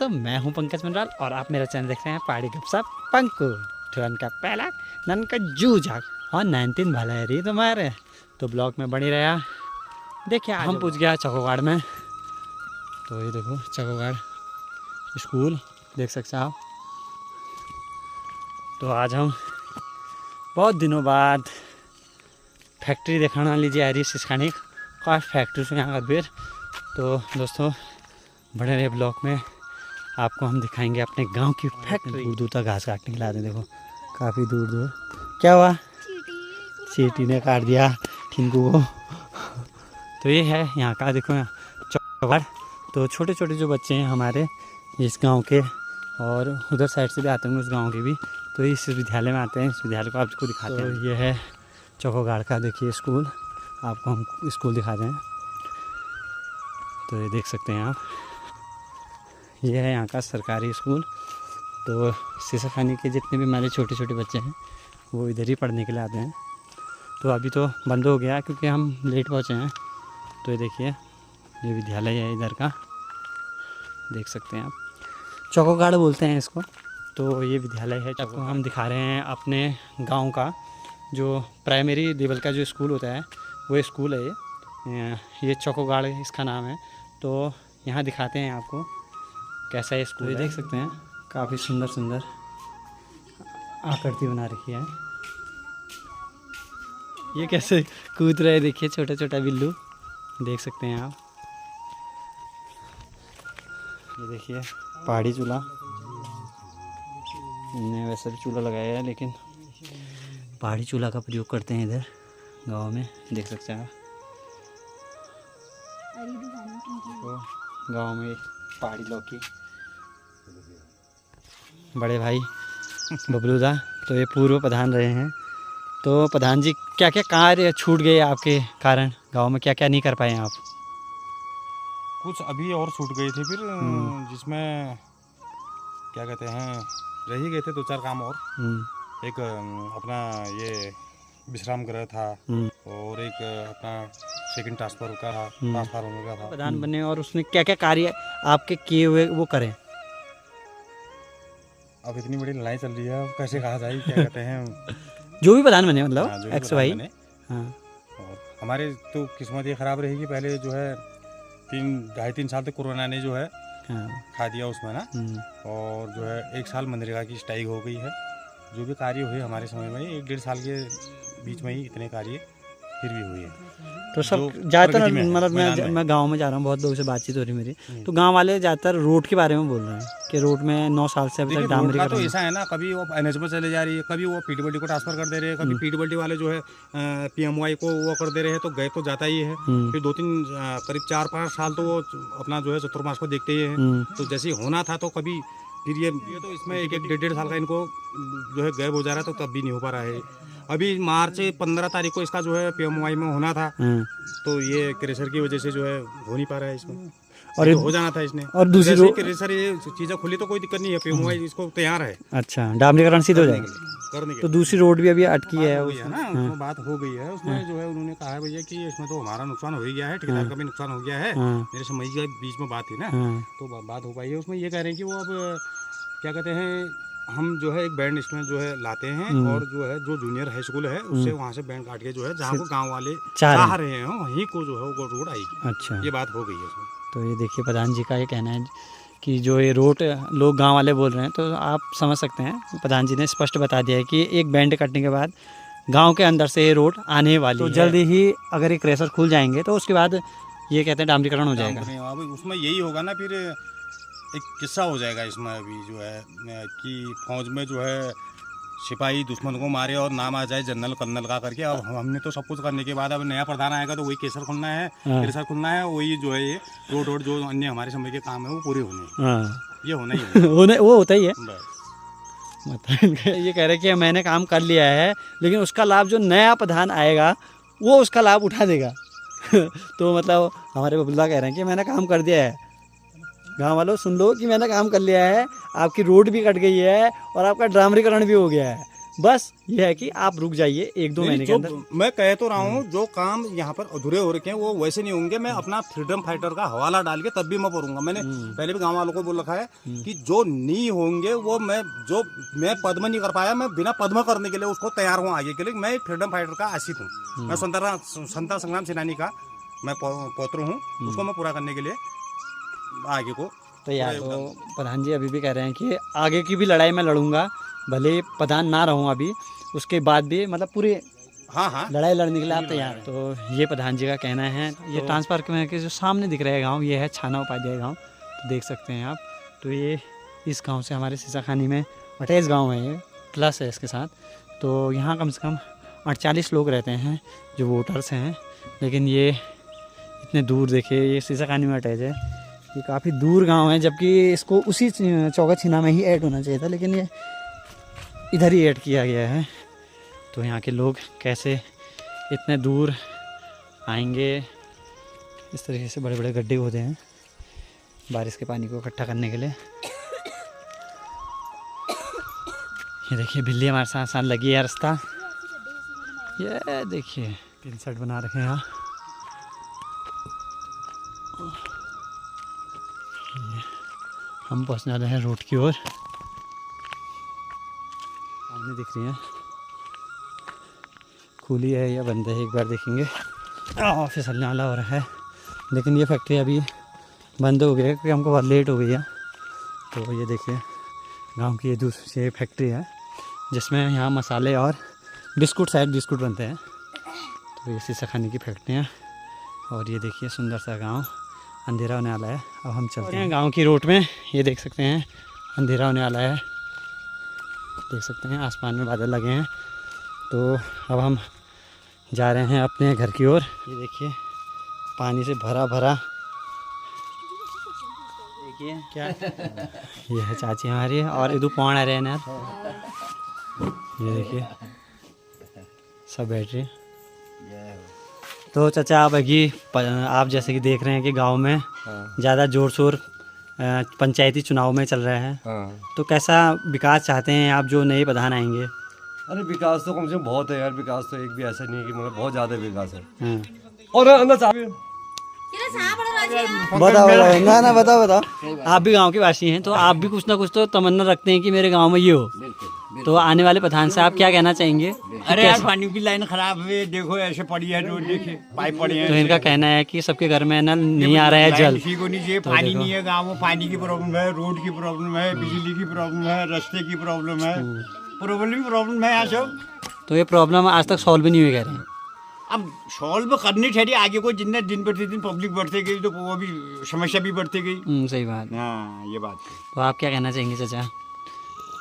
दोस्तों, मैं हूं पंकज मंडल और आप मेरा चैनल देख रहे हैं पहाड़ी गपशप पंकु ठुरन का पहला नन का जूझा और 19 भला है रही तुम्हारे। तो ब्लॉग में बनी रहा। देखिए हम पूछ गया चकोगाड़ में। तो ये देखो चकोगाड़ स्कूल देख सकते हैं आप। तो आज हम बहुत दिनों बाद फैक्ट्री दिखाना लीजिए आ रही सिखाने का फैक्ट्री से यहाँ का फिर। तो दोस्तों बड़े रहे ब्लॉक में, आपको हम दिखाएंगे अपने गांव की फैक्ट्री। दूर दूर तक घास काटने के लिए आते हैं। देखो काफ़ी दूर दूर। क्या हुआ? चींटी ने काट दिया ठिंकू को। तो ये है यहाँ का, देखो यहाँ चौगाड़। तो छोटे छोटे जो बच्चे हैं हमारे इस गांव के और उधर साइड से भी आते होंगे उस गांव के भी, तो इस विद्यालय में आते हैं। इस विद्यालय को आपको दिखाते हैं। ये है चकोगाड़ का, देखिए स्कूल। आपको हम स्कूल दिखाते हैं। तो ये देख सकते हैं आप, ये है यहाँ का सरकारी स्कूल। तो सिसाखानी के जितने भी हमारे छोटे छोटे बच्चे हैं वो इधर ही पढ़ने के लिए आते हैं। तो अभी तो बंद हो गया क्योंकि हम लेट पहुँचे हैं। तो ये देखिए ये विद्यालय है इधर का, देख सकते हैं आप। चकोगाड़ बोलते हैं इसको। तो ये विद्यालय है। आपको हम दिखा रहे हैं अपने गांव का जो प्राइमरी लेवल का जो स्कूल होता है वो स्कूल है ये चकोगाड़ इसका नाम है। तो यहाँ दिखाते हैं आपको कैसा है स्कूल। ये देख सकते हैं काफ़ी सुंदर सुंदर आकृति बना रखी है। ये कैसे कूद रहे हैं, देखिए छोटा छोटा बिल्लू, देख सकते हैं आप। ये देखिए पहाड़ी चूल्हा, इन्हें वैसे भी चूल्हा लगाया है लेकिन पहाड़ी चूल्हा का प्रयोग करते हैं इधर गांव में, देख सकते हैं आप। तो गांव में पहाड़ी लौकी बड़े भाई बबलूदा, तो ये पूर्व प्रधान रहे हैं। तो प्रधान जी क्या क्या कार्य छूट गए आपके कारण गांव में, क्या क्या नहीं कर पाए आप? कुछ अभी और छूट गई थी फिर, जिसमें क्या कहते हैं रह ही गए थे 2-4 काम और। एक अपना ये विश्राम गृह था और एक अपना सेकंड ट्रांसफर का था, ट्रांसफर होने का था। प्रधान बने और उसने क्या क्या कार्य आपके किए हुए वो करें? अब इतनी बड़ी लड़ाई चल रही है, कैसे कहा जाए, क्या कहते हैं जो भी प्रधान बने मतलब हाँ, एक्स वाई। हाँ। और हमारे तो किस्मत ये ख़राब रहेगी। पहले जो है 2.5-3 साल तक कोरोना ने जो है खा दिया उसमें ना। और जो है 1 साल मनरेगा की स्ट्राइक हो गई है। जो भी कार्य हुए हमारे समय में 1-1.5 साल के बीच में ही इतने कार्य फिर भी हुए हैं। तो सब ज़्यादातर मतलब मैं गांव में जा रहा हूँ, बहुत लोगों से बातचीत हो रही मेरी। तो गांव वाले ज़्यादातर रोड के बारे में बोल रहे हैं कि रोड में 9 साल से अभी तक डामरीकरण। तो ऐसा है ना, कभी वो एनएच में चले जा रही है, कभी वो पीडब्ल्यूडी को ट्रांसफर कर दे रहे हैं, कभी पीडब्ल्यूडी वाले जो है पीएमवाई को वो कर दे रहे हैं। तो गए तो जाता ही है। फिर 2-3 करीब 4-5 साल तो वो अपना जो है चतुर्मास को देखते ही है। तो जैसे होना था तो कभी फिर ये तो इसमें 1-1.5 साल का इनको जो है गैप हो जा रहा है, तो तब भी नहीं हो पा रहा है। अभी मार्च 15 तारीख को इसका जो है पीएमवाई में होना था, तो ये क्रेशर की वजह से जो है हो नहीं पा रहा है इसमें। और तो हो जाना था इसने। और दूसरी क्रेशर ये चीज़ें खुली तो कोई दिक्कत नहीं है, पीएमवाई इसको तैयार है। अच्छा, डामरीकरण सीधे हो जाएगा करने के। तो दूसरी रोड भी अभी अटकी है ना, उसमें बात हो गई है। उसमें जो है उन्होंने कहा है भैया कि इसमें तो हमारा नुकसान हो ही गया है, ठेकेदार का भी नुकसान हो गया है। मेरे समझ के बीच में बात थी ना, तो बात हो पाई है। उसमें ये कह रहे हैं कि वो अब क्या कहते हैं, हम जो है एक बैंड इसमें जो है लाते हैं और जो है जो जूनियर हाई स्कूल है उससे वहाँ से बैंड काट के जो है जहाँ को गांव वाले चाह रहे हैं वहीं को जो है वो रोड आएगी। अच्छा, ये बात हो गई है उसमें। तो ये देखिए प्रधान जी का ये कहना है कि जो ये रोड लोग गांव वाले बोल रहे हैं, तो आप समझ सकते हैं प्रधान जी ने स्पष्ट बता दिया है कि एक बैंड कटने के बाद गाँव के अंदर से ये रोड आने वाली है। तो जल्दी ही अगर ये क्रेशर खुल जाएंगे तो उसके बाद ये कहते हैं डामरीकरण हो जाएगा। उसमें यही होगा ना, फिर एक किस्सा हो जाएगा इसमें अभी जो है कि फौज में जो है सिपाही दुश्मन को मारे और नाम आ जाए जनरल कर्नल का करके। अब हमने तो सब कुछ करने के बाद अब नया प्रधान आएगा तो वही केसर खुलना है, केसर खुलना है, वही जो है ये रोड जो अन्य हमारे समय के काम है वो पूरे होने ये होना ही वो होता ही है। ये कह रहे कि मैंने काम कर लिया है लेकिन उसका लाभ जो नया प्रधान आएगा वो उसका लाभ उठा देगा। तो मतलब हमारे बबुल्ला कह रहे हैं कि मैंने काम कर दिया है, गांव वालों सुन लो कि मैंने काम कर लिया है, आपकी रोड भी कट गई है और आपका डामरीकरण भी हो गया है। बस ये है कि आप रुक जाइए 1-2 महीने के जो अंदर। मैं कह तो रहा हूँ, जो काम यहाँ पर अधूरे हो रखे हैं वो वैसे नहीं होंगे। मैं अपना फ्रीडम फाइटर का हवाला डाल के तब भी मैं पढ़ूंगा। मैंने पहले भी गांव वालों को बोल रखा है कि जो नहीं होंगे वो मैं पद्म नहीं कर पाया, मैं बिना पद्म करने के लिए उसको तैयार हूँ आगे के लिए। मैं एक फ्रीडम फाइटर का आशिक हूँ। मैं स्वतंत्रता संग्राम सेनानी का मैं पौत्र हूँ, उसको मैं पूरा करने के लिए आगे को तैयार। तो प्रधान जी अभी भी कह रहे हैं कि आगे की भी लड़ाई मैं लड़ूंगा, भले प्रधान ना रहूं अभी, उसके बाद भी मतलब पूरी हाँ लड़ाई लड़ने के लिए आप तैयार हैं। तो ये प्रधान जी का कहना है। ये ट्रांसपार्क में के जो सामने दिख रहा है गांव, ये है छाना उपाध्याय गांव, तो देख सकते हैं आप। तो ये इस गांव से हमारे सीसाखानी में अटैच गांव है, ये प्लस है इसके साथ। तो यहाँ कम से कम 48 लोग रहते हैं जो वोटर्स हैं, लेकिन ये इतने दूर देखिए, ये सीसाखानी में अटैच है, ये काफ़ी दूर गांव है, जबकि इसको उसी चौका छिना में ही ऐड होना चाहिए था, लेकिन ये इधर ही ऐड किया गया है। तो यहाँ के लोग कैसे इतने दूर आएंगे, इस तरीके से बड़े बड़े गड्ढे होते हैं बारिश के पानी को इकट्ठा करने के लिए। ये देखिए बिल्ली हमारे साथ साथ लगी है रास्ता, ये देखिए पिन सेट बना रखे हैं यहाँ। हम पहुँचने वाले हैं रोड की ओर, सामने दिख रही है, खुली है या बंद है एक बार देखेंगे। फिसलने वाला हो रहा है, लेकिन ये फैक्ट्री अभी बंद हो गई है क्योंकि हमको बहुत लेट हो गई है। तो ये देखिए गांव की ये दूसरी फैक्ट्री है जिसमें यहाँ मसाले और बिस्कुट, शायद बिस्कुट बनते हैं। तो ये सीसाखानी की फैक्ट्री है। और ये देखिए सुंदर सा गांव, अंधेरा होने वाला है, अब हम चलते हैं गांव की रोड में। ये देख सकते हैं अंधेरा होने वाला है, देख सकते हैं आसमान में बादल लगे हैं। तो अब हम जा रहे हैं अपने घर की ओर। ये देखिए पानी से भरा भरा, देखिए क्या ये है चाची हमारी, और इधर पौड़ आ रहे हैं यार, ये देखिए सब बैटरी। तो चाचा आप जैसे कि देख रहे हैं कि गांव में ज़्यादा जोर शोर पंचायती चुनाव में चल रहा है। तो कैसा विकास चाहते हैं आप जो नए प्रधान आएंगे? अरे विकास तो कम से कम बहुत है यार, विकास तो एक भी ऐसा नहीं है कि मतलब बहुत ज़्यादा विकास है। हाँ। और अंदर बताओ ना बताओ आप भी गांव के वासी हैं, तो आप भी कुछ ना कुछ तो तमन्ना रखते हैं कि मेरे गांव में ये हो। तो आने वाले प्रधान से आप क्या कहना चाहेंगे? अरे यार पानी की लाइन खराब है, देखो ऐसे पड़ी है रोड, देखिए पाइप पड़ी है। तो इनका कहना है कि सबके घर में नल नहीं आ रहा है जल, किसी को नहीं चाहिए, पानी नहीं है गाँव में, पानी की प्रॉब्लम है, रोड की प्रॉब्लम है, बिजली की प्रॉब्लम है, रास्ते की प्रॉब्लम है, प्रॉब्लम है यहाँ सब। तो ये प्रॉब्लम आज तक सॉल्व भी नहीं हुई कह रहे हैं। अब सॉल्व करनी चाहिए, आगे को जितने दिन प्रतिदिन पब्लिक बढ़ती गई तो वो भी समस्या भी बढ़ती गई। सही बात। हाँ ये बात है। तो आप क्या कहना चाहेंगे चाचा?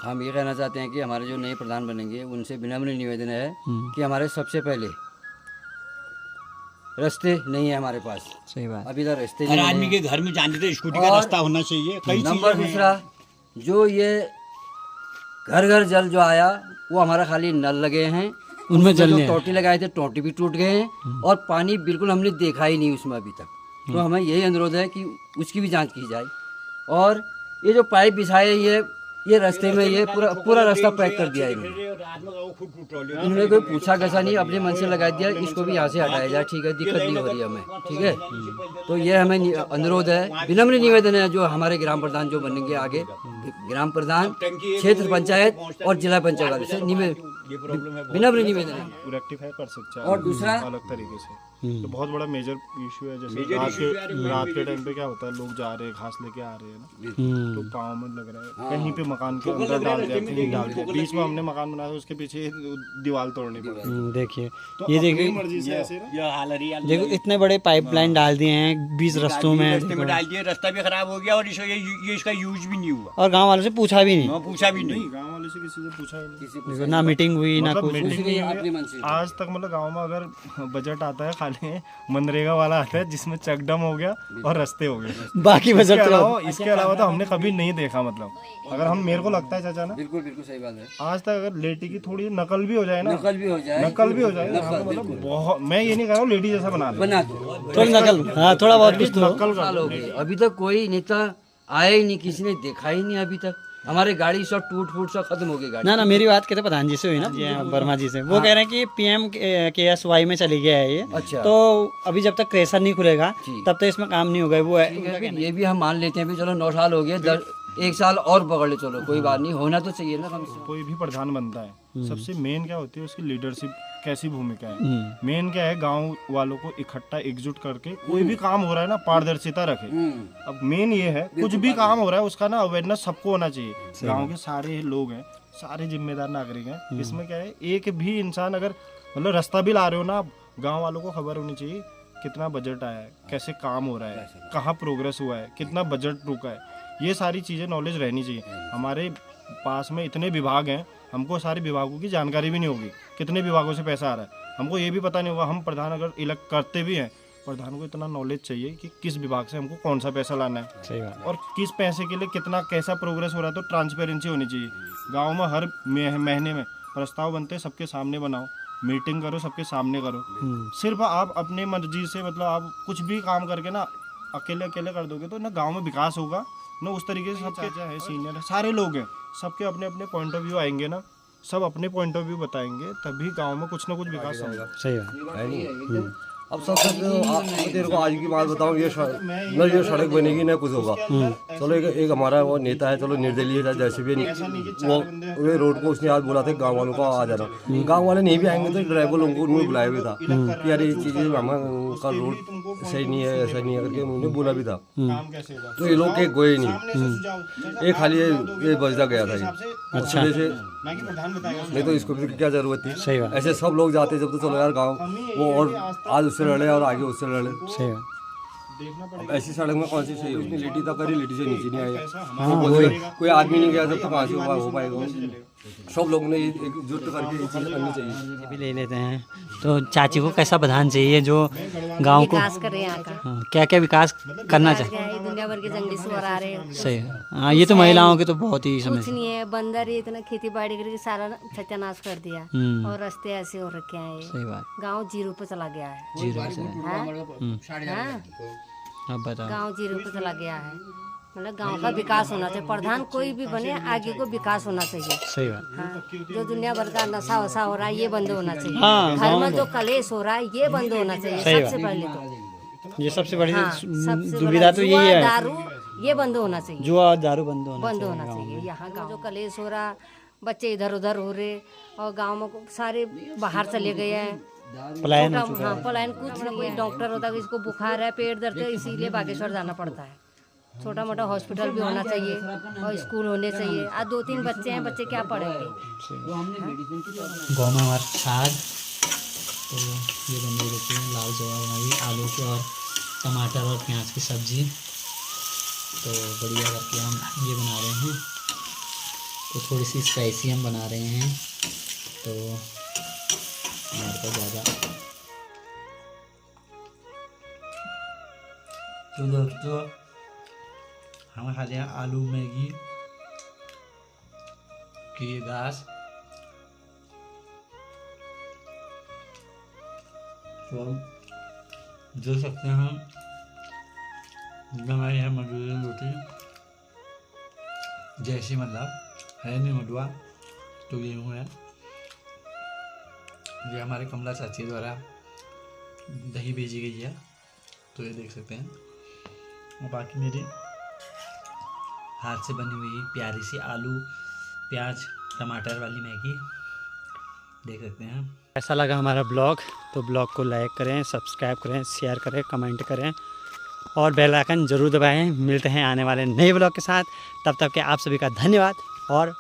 हम ये कहना चाहते हैं कि हमारे जो नए प्रधान बनेंगे उनसे विनम्र निवेदन है कि हमारे सबसे पहले रास्ते नहीं है हमारे पास। सही बात। अभी तक रास्ते हर नहीं आदमी है। के घर में जाने तो स्कूटी का रास्ता होना चाहिए। कई नंबर दूसरा, जो ये घर घर जल जो आया वो हमारा खाली नल लगे हैं, उनमें जल जो नहीं है। टोटी लगाए थे टोटी भी टूट गए हैं और पानी बिल्कुल हमने देखा ही नहीं उसमें अभी तक। तो हमें यही अनुरोध है कि उसकी भी जांच की जाए। और ये जो पाइप बिछाए ये रास्ते में ये पूरा रास्ता पैक कर दिया इन्होंने कोई पूछा कैसा नहीं, अपने मन से लगा दिया, इसको भी यहाँ से हटाया जाए। ठीक है, दिक्कत नहीं हो रही है हमें, ठीक है। तो ये हमें अनुरोध है, विनम्र निवेदन है जो हमारे ग्राम प्रधान जो बनेंगे आगे, ग्राम प्रधान, क्षेत्र पंचायत और जिला पंचायत वाले से विनम्र निवेदन है। रेक्टिफाई कर सकते हैं और दूसरा अलग तरीके से। तो बहुत बड़ा मेजर इशू है, जैसे रात के टाइम पे क्या होता है, लोग जा रहे हैं घास लेके आ रहे हैं ना, तो गाँव में लग रहा है कहीं पे मकान के अंदर डाल दिया, कहीं डाल दिया, बीच में हमने मकान बनाया उसके पीछे दीवार तोड़नी पड़ी। देखिए तो ये देखिए मर्जी से ऐसे ना, ये हाल रही है। देखो इतने बड़े पाइपलाइन डाल दिए हैं 20 रस्तों में, रास्ते में डाल दिए, रास्ता भी खराब हो गया और ये इसका यूज भी नहीं हुआ और गांव वालों से पूछा भी नहीं। पूछा भी नहीं। गाँव वाले से किसी से पूछा ही नहीं, देखो ना मीटिंग हुई ना मतलब कुछ। मीटिंग नहीं अपने हुई। मन से आज तक मतलब गांव में अगर बजट आता है खाली मनरेगा वाला आता है जिसमें चकडम हो गया और रास्ते हो गए, बाकी बजट तो इसके अलावा तो हमने कभी नहीं देखा। मतलब अगर हम मेरे को लगता है चाचा ना, बिल्कुल सही बात है। आज तक अगर लेडी की थोड़ी नकल भी हो जाए ना, नकल भी हो जाए, मतलब बहुत, मैं ये नहीं कह रहा हूँ लेडी जैसा बना दो, थोड़ी नकल, हाँ थोड़ा बहुत कुछ तो नकल साल हो गए, अभी तक कोई नेता आया ही नहीं, किसी ने देखा ही नहीं अभी तक। हमारी गाड़ी सब टूट फूट सब खत्म हो गई गाड़ी। ना मेरी बात कहते प्रधान जी से हुई ना जी वर्मा जी से, वो कह रहे हैं कि PMKSY में चली गया है ये। अच्छा। तो अभी जब तक क्रेशर नहीं खुलेगा जी। तब तक इसमें काम नहीं होगा। वो ठीक है, फिर ये भी हम मान लेते हैं भी चलो 9 साल हो गए, 1 साल और पकड़ ले, चलो कोई बात नहीं, होना तो चाहिए ना कम से कम। कोई भी प्रधान बनता है सबसे मेन क्या होती है उसकी लीडरशिप, कैसी भूमिका है। मेन क्या है, गांव वालों को इकट्ठा एकजुट करके कोई भी काम हो रहा है ना पारदर्शिता रखे। अब मेन ये है कुछ भी काम हो रहा है उसका ना अवेयरनेस सबको होना चाहिए। गांव के सारे लोग हैं, सारे जिम्मेदार नागरिक हैं। इसमें क्या है, एक भी इंसान अगर मतलब रास्ता भी ला रहे हो ना, गाँव वालों को खबर होनी चाहिए कितना बजट आया है, कैसे काम हो रहा है, कहाँ प्रोग्रेस हुआ है, कितना बजट रुका है, ये सारी चीज़ें नॉलेज रहनी चाहिए। हमारे पास में इतने विभाग हैं, हमको सारे विभागों की जानकारी भी नहीं होगी, कितने विभागों से पैसा आ रहा है हमको ये भी पता नहीं होगा। हम प्रधान अगर इलेक्ट करते भी हैं, प्रधान को इतना नॉलेज चाहिए कि किस विभाग से हमको कौन सा पैसा लाना है। सही बात। और किस पैसे के लिए कितना कैसा प्रोग्रेस हो रहा है। तो ट्रांसपेरेंसी होनी चाहिए। गाँव में हर महीने में प्रस्ताव बनते हैं, सबके सामने बनाओ, मीटिंग करो, सबके सामने करो। सिर्फ आप अपने मर्जी से मतलब आप कुछ भी काम करके ना अकेले कर दोगे तो ना गांव में विकास होगा ना उस तरीके से। सबके चाहे सीनियर है, सारे लोग हैं, सबके अपने अपने पॉइंट ऑफ व्यू आएंगे ना, सब अपने पॉइंट ऑफ व्यू बताएंगे, तभी गांव में कुछ ना कुछ विकास होगा। सही बात। है नहीं। अब सबसे तेरे को आज की बात बताऊँ, ये सड़क बनेगी ना कुछ होगा। चलो एक हमारा वो नेता है, चलो निर्दलीय है, जैसे भी वो रोड को उसने आज बोला था गांव वालों को आ जाना। गांव वाले नहीं भी आएंगे तो ड्राइवर लोगों को उन्होंने बुलाया भी था कि यार ये चीज़ें हमारा रोड सही नहीं है, ऐसा नहीं है करके उन्होंने बोला भी था। तो ये लोग के गए नहीं, एक खाली ये बजदा गया था ये। अच्छा। नहीं तो इसको भी क्या जरूरत थी। सही बात। ऐसे सब लोग जाते जब तो चलो यार गाँव वो, और आज उससे लड़े और आगे उससे लड़े। सही बात। अब ऐसी सड़क में कौन सी सही है, उसने लिट्टी तक करी, लिट्टी से नीचे नहीं आया। कोई आदमी नहीं गया जब तक कहाँ से हो पाएगा। सब लोग ने एकजुट करके ये चीज़ करनी चाहिए। ये भी ले लेते हैं। तो चाची को कैसा प्रधान चाहिए जो गांव को विकास करे यहाँ का, क्या क्या विकास करना चाहिए? क्या है, दुनिया भर के जंगली सुअर आ रहे हैं, सही है। हाँ, ये तो महिलाओं के तो बहुत ही कुछ समस्या। नहीं है। बंदर ये इतना खेती बाड़ी करके सारा सत्यानाश कर दिया और रास्ते ऐसे हो रखे हैं। सही बात। गांव जीरो पे चला गया है। जीरो से। हाँ? अब बताओ। गांव जीरो पे चला गया है। मतलब गांव का विकास होना चाहिए। प्रधान कोई भी बने, आगे को विकास होना चाहिए। सही बात। हाँ, जो दुनिया भर का नशा वशा हो रहा है ये बंद होना चाहिए। हाँ, घर में जो कलेश हो रहा है ये बंद होना चाहिए सही सबसे पहले तो। ये सबसे बड़ी हाँ, सबसे दुविधा बड़ा तो यही जुआ, है। दारू ये बंद होना चाहिए। जुआ दारू बंद होना बंद चाहिए होना गाँव चाहिए। में। यहाँ गाँव जो कलेश हो रहा, बच्चे इधर उधर हो रहे और गांव में सारे बाहर चले गए हैं। पलायन हो छोटा चुका हाँ है। पलायन कुछ नहीं। कोई डॉक्टर होता है इसको बुखार है, पेट दर्द है, इसीलिए बागेश्वर जाना पड़ता है। छोटा मोटा हॉस्पिटल भी होना चाहिए और स्कूल होने चाहिए। आज 2-3 बच्चे हैं, बच्चे क्या पढ़ेंगे? गाँव में हमारा साग, तो ये बन रही रहती है लाल जवाब हमारी, आलू की और टमाटर और प्याज की सब्जी। तो बढ़िया करके हम ये बना रहे हैं। तो थोड़ी सी स्पाइसी हम बना रहे हैं, तो हमारे को ज़्यादा। तो दोस्तों हम खा लिया आलू मैगी की घास। तो हम देख सकते हैं हमारे यहाँ मधुरी रोटी जैसी, मतलब है नहीं मडुआ तो गेहूँ है। ये हमारे कमला चाची द्वारा दही भेजी गई है, तो ये देख सकते हैं। और बाकी मेरी हाथ से बनी हुई प्यारी सी आलू प्याज टमाटर वाली मैगी देख सकते हैं। ऐसा लगा हमारा ब्लॉग, तो ब्लॉग को लाइक करें, सब्सक्राइब करें, शेयर करें, कमेंट करें और बेल आइकन जरूर दबाएं। मिलते हैं आने वाले नए ब्लॉग के साथ। तब तक के आप सभी का धन्यवाद और